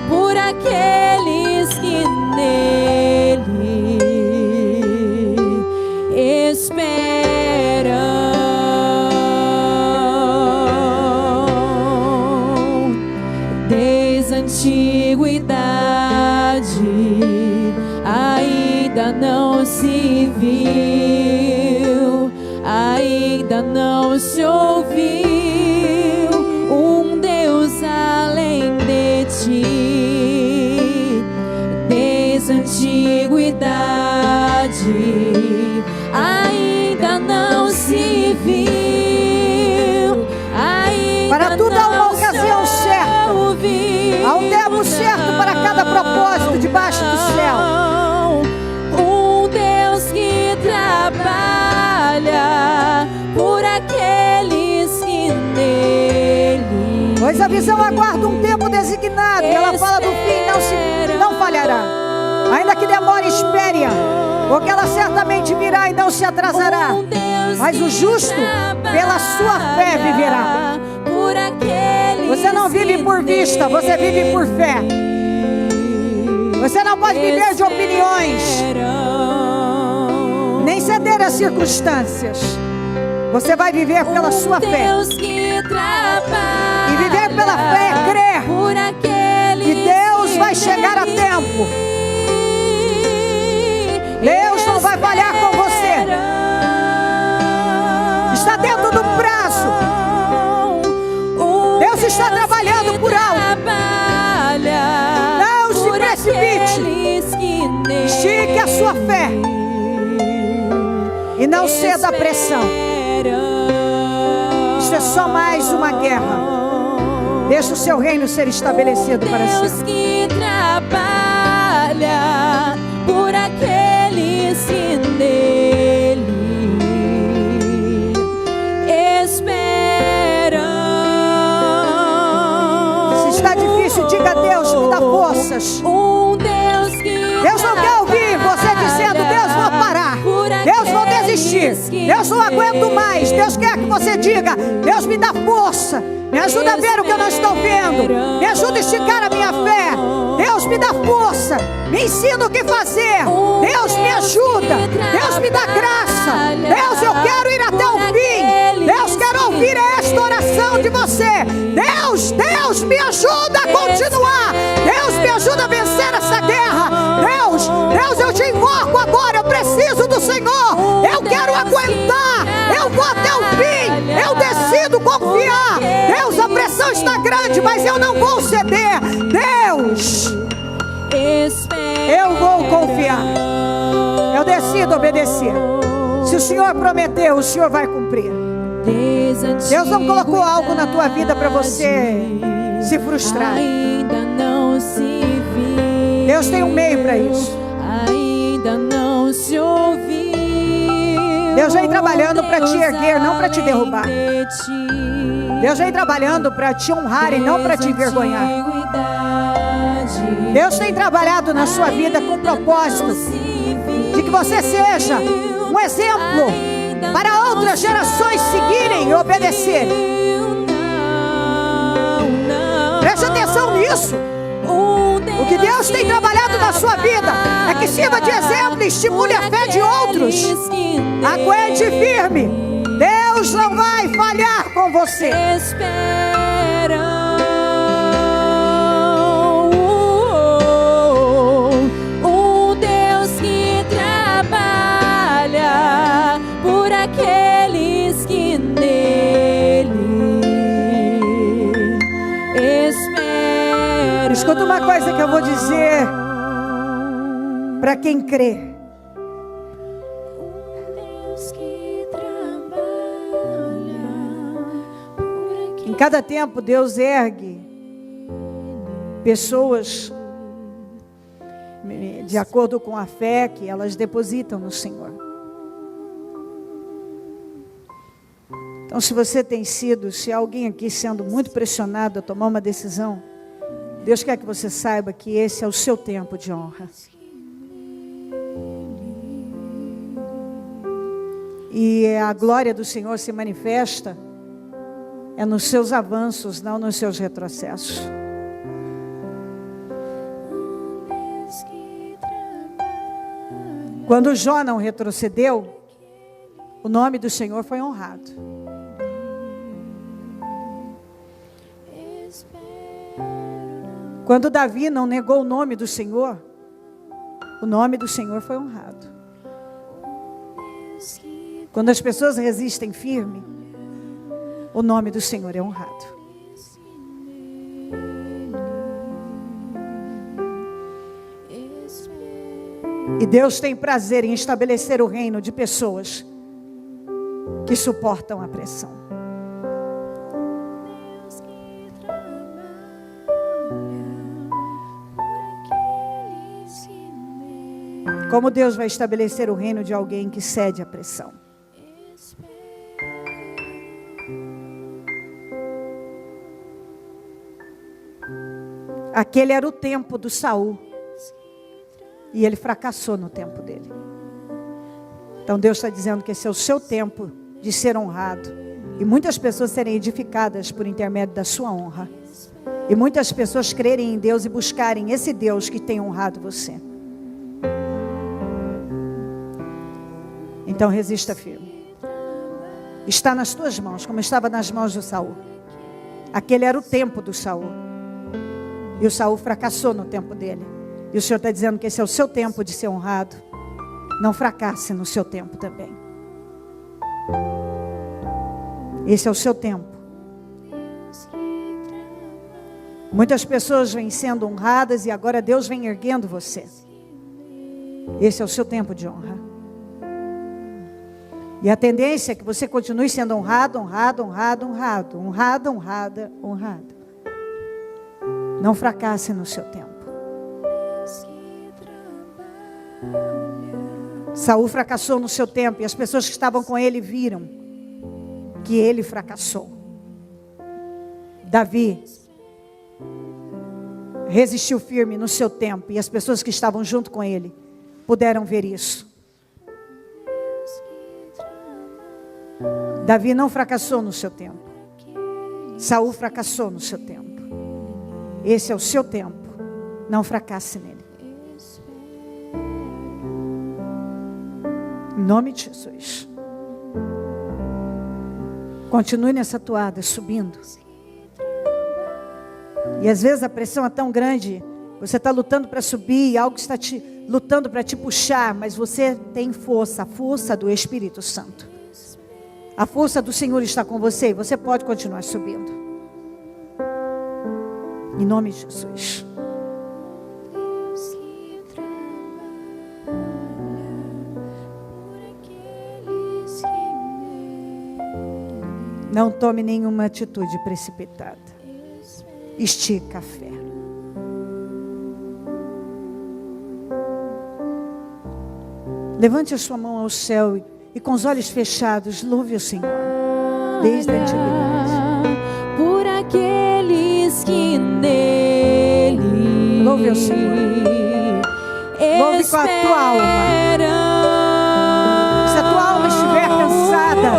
por aqueles que nele esperam. Desde a antiguidade ainda não se viu, ainda não se ouviu um Deus além de ti. Desde a antiguidade ainda não se viu, ainda Para tudo há uma não ocasião se certa. ouviu. Há um tempo certo para cada propósito debaixo do céu. Um Deus que trabalha por aqueles que nele. Pois a visão aguarda um tempo designado, e ela fala do fim, não falhará. Ainda que demore, espere-a, porque ela certamente virá e não se atrasará. Mas o justo, pela sua fé, viverá. Você não vive por vista, você vive por fé. Você não pode viver de opiniões, nem ceder às circunstâncias. Você vai viver pela sua fé. E viver pela fé é crer que Deus vai chegar a tempo. Deus não vai falhar com você. Está dentro do prazo. Deus está trabalhando por algo. Não se precipite. Estique a sua fé e não ceda à pressão. Isso é só mais uma guerra. Deixa o seu reino ser estabelecido para Deus sempre. que trabalha por aqueles que nele esperam. Se está difícil, diga a Deus, me dá forças. Um Deus que Deus não quer ouvir você dizendo, Deus, vou parar. Deus, vou desistir. Deus, não aguento mais. Deus quer que você diga, Deus, me dá força. Me ajuda a ver o que eu não estou vendo. Me ajuda a esticar a minha fé. Deus, me dá força. Me ensina o que fazer. Deus, me ajuda. Deus, me dá graça. Deus, eu quero ir até o fim. Deus, quero ouvir esta oração de você. Deus, Deus, me ajuda a continuar. Deus, me ajuda a vencer essa guerra. Deus, Deus, eu te invoco agora. Eu preciso do Senhor. Eu quero aguentar. Eu vou até o fim. Eu decido confiar. dificuldade, mas eu não vou ceder. Deus, eu vou confiar. Eu decido obedecer. Se o Senhor prometeu, o Senhor vai cumprir. Deus não colocou algo na tua vida para você se frustrar. Ainda não se viu. Deus tem um meio para isso. Ainda não se ouviu. Deus vem trabalhando para te erguer, não para te derrubar. Deus vem trabalhando para te honrar e não para te envergonhar. Deus tem trabalhado na sua vida com o propósito de que você seja um exemplo para outras gerações seguirem e obedecerem. Preste atenção nisso. O que Deus tem trabalhado na sua vida é que sirva de exemplo e estimule a fé de outros. Aguente firme. Deus não vai falhar com você. Um Deus que trabalha por aqueles que nele esperam. Escuta uma coisa que eu vou dizer para quem crê. Em cada tempo Deus ergue pessoas de acordo com a fé que elas depositam no Senhor. Então, se você tem sido, se há alguém aqui sendo muito pressionado a tomar uma decisão, Deus quer que você saiba que esse é o seu tempo de honra. E a glória do Senhor se manifesta nos seus avanços, não nos seus retrocessos. Quando Jó não retrocedeu, o nome do Senhor foi honrado. Quando Davi não negou o nome do Senhor, o nome do Senhor foi honrado. Quando as pessoas resistem firme, o nome do Senhor é honrado. E Deus tem prazer em estabelecer o reino de pessoas que suportam a pressão. Como Deus vai estabelecer o reino de alguém que cede à pressão? Aquele era o tempo do Saul. E ele fracassou no tempo dele. Então Deus está dizendo que esse é o seu tempo de ser honrado. E muitas pessoas serem edificadas por intermédio da sua honra. E muitas pessoas crerem em Deus e buscarem esse Deus que tem honrado você. Então resista firme. Está nas tuas mãos, como estava nas mãos do Saul. Aquele era o tempo do Saul. E o Saul fracassou no tempo dele. E o Senhor está dizendo que esse é o seu tempo de ser honrado. Não fracasse no seu tempo também. Esse é o seu tempo. Muitas pessoas vêm sendo honradas e agora Deus vem erguendo você. Esse é o seu tempo de honra. E a tendência é que você continue sendo honrado, honrado, honrado, honrado. Honrada, honrada, honrada. Não fracasse no seu tempo. Saul fracassou no seu tempo e as pessoas que estavam com ele viram que ele fracassou. Davi resistiu firme no seu tempo e as pessoas que estavam junto com ele puderam ver isso. Davi não fracassou no seu tempo. Saul fracassou no seu tempo. Esse é o seu tempo. Não fracasse nele. Em nome de Jesus. Continue nessa toada, subindo. E às vezes a pressão é tão grande, você está lutando para subir, algo está lutando para te puxar, mas você tem força, a força do Espírito Santo. A força do Senhor está com você e você pode continuar subindo. Em nome de Jesus. Não tome nenhuma atitude precipitada. Estica a fé. Levante a sua mão ao céu e com os olhos fechados, louve o Senhor. Desde a antiguidade. Por aqueles que nele Louve o Senhor. Louve com a tua alma. Se a tua alma estiver cansada,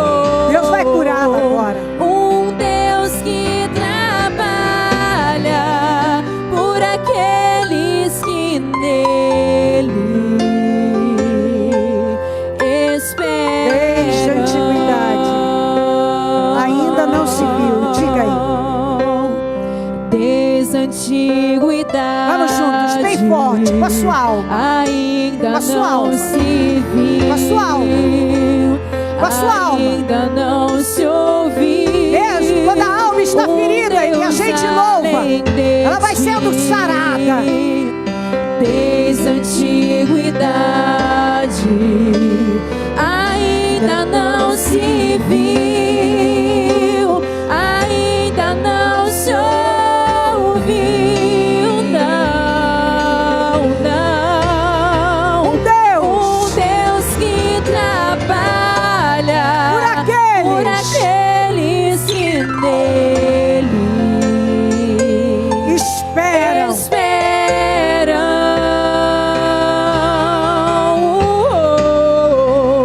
Deus vai curá-la agora. Um Deus que trabalha por aqueles que nele esperam. Desde a antiguidade. Ainda não se viu. Diga aí. Desde a antiguidade. Vamos juntos, bem forte, com a sua alma. Ainda Com a sua não alma. se viu. Com a sua alma. Com a sua alma. Ainda não se ouviu. Mesmo quando a alma está ferida e a gente louva, ela vai sendo sarada. Desde a antiguidade, ainda não se viu, ainda não se ouviu, não, não. Um Deus Que trabalha por aqueles que nele esperam.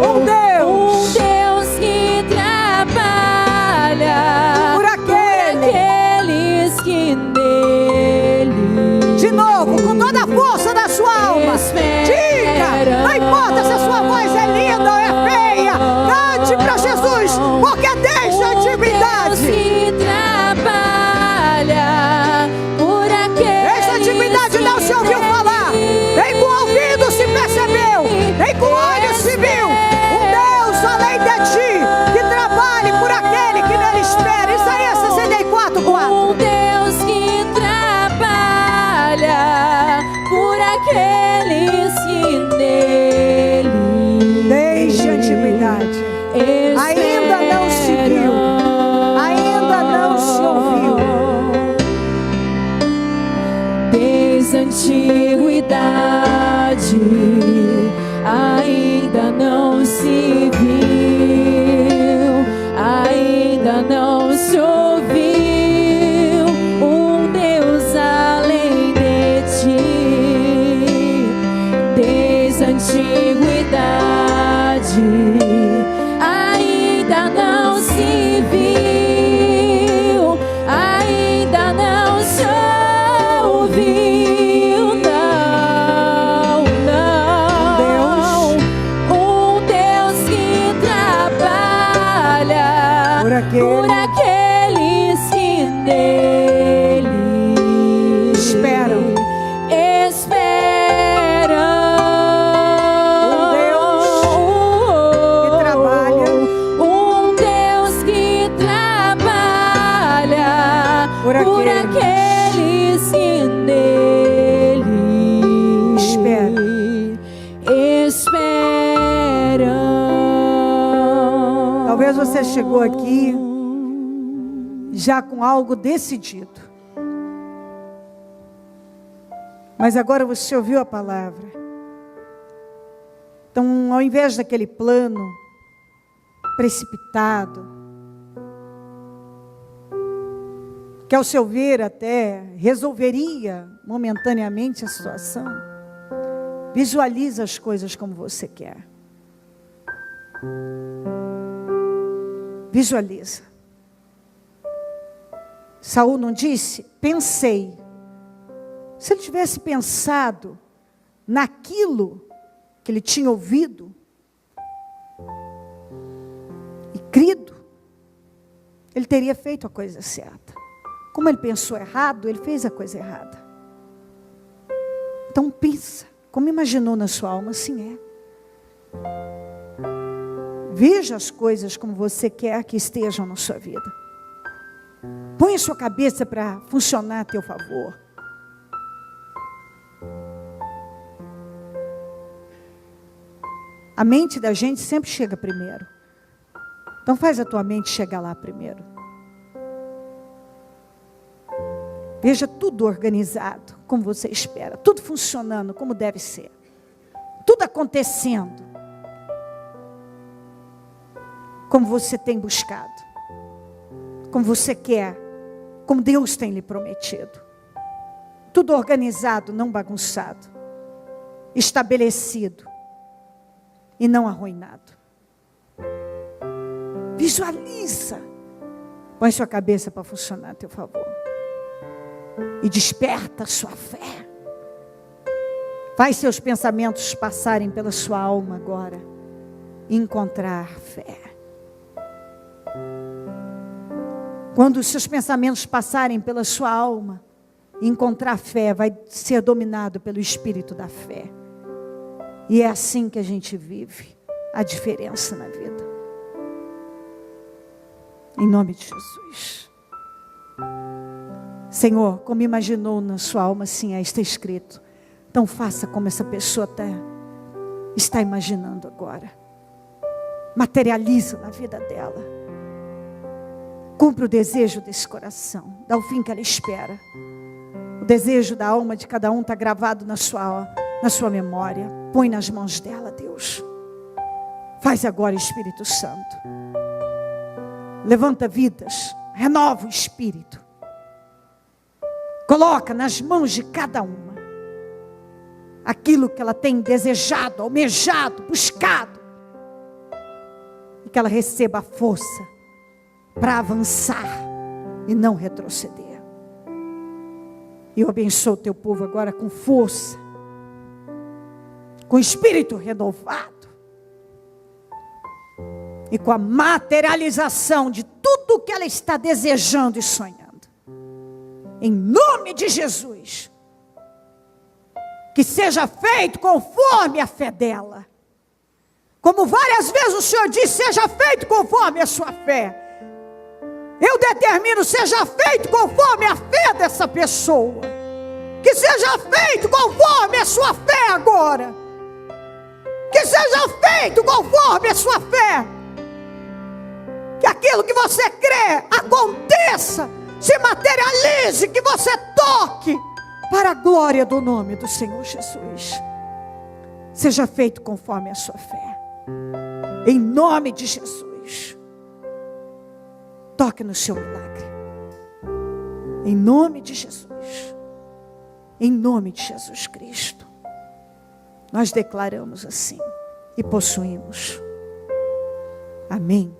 Um Deus que trabalha por aqueles que nele De novo, com toda a força da sua alma. Diga, não importa se a sua voz é linda ou é feia. Cante para Jesus, porque desde a antiguidade. que trabalha por aqueles Desde a antiguidade não se ouviu falar, nem com o ouvido se percebeu, nem com o olho se viu. Um Deus além de ti, que trabalhe por aquele que nele espera. Isaías 64:4. Deus que trabalha por aqueles que nele Desde a antiguidade. Ainda não se viu, ainda não se ouviu. Desde a antiguidade, ainda não se viu, ainda não se ouviu um Deus além de ti. Desde a antiguidade, ainda não se viu, ainda não se ouviu, não, não. Um Deus que trabalha Por aqueles que nele Esperam. Um Deus que trabalha Por aqueles que nele esperam. Talvez você chegou aqui já com algo decidido. Mas agora você ouviu a palavra. Então, ao invés daquele plano precipitado, que ao seu ver até resolveria momentaneamente a situação, visualiza as coisas como você quer. Visualiza. Saul não disse, pensei. Se ele tivesse pensado naquilo que ele tinha ouvido e crido, ele teria feito a coisa certa. Como ele pensou errado, ele fez a coisa errada. Então pensa, como imaginou na sua alma, assim é. Veja as coisas como você quer que estejam na sua vida. Põe a sua cabeça para funcionar a teu favor. A mente da gente sempre chega primeiro. Então faz a tua mente chegar lá primeiro. Veja tudo organizado, como você espera. Tudo funcionando como deve ser. Tudo acontecendo. Como você tem buscado. Como você quer. Como Deus tem lhe prometido. Tudo organizado, não bagunçado. Estabelecido. E não arruinado. Visualiza. Põe sua cabeça para funcionar a teu favor. E desperta a sua fé. Faz seus pensamentos passarem pela sua alma agora. E encontrar fé. Quando os seus pensamentos passarem pela sua alma, e encontrar fé, vai ser dominado pelo Espírito da fé. E é assim que a gente vive a diferença na vida. Em nome de Jesus. Senhor, como imaginou na sua alma, assim está escrito. Então faça como essa pessoa está imaginando agora. Materializa na vida dela. Cumpre o desejo desse coração. Dá o fim que ela espera. O desejo da alma de cada um está gravado na sua memória. Põe nas mãos dela, Deus. Faz agora, Espírito Santo. Levanta vidas. Renova o Espírito. Coloca nas mãos de cada uma aquilo que ela tem desejado, almejado, buscado. E que ela receba a força para avançar e não retroceder. E eu abençoo o teu povo agora com força, com espírito renovado e com a materialização de tudo que ela está desejando e sonhando. Em nome de Jesus, que seja feito conforme a fé dela. Como várias vezes o Senhor disse, seja feito conforme a sua fé. Eu determino, seja feito conforme a fé dessa pessoa. Que seja feito conforme a sua fé agora. Que seja feito conforme a sua fé. Que aquilo que você crê aconteça, se materialize, que você toque para a glória do nome do Senhor Jesus. Seja feito conforme a sua fé. Em nome de Jesus. Toque no seu milagre. Em nome de Jesus. Em nome de Jesus Cristo. Nós declaramos assim. E possuímos. Amém.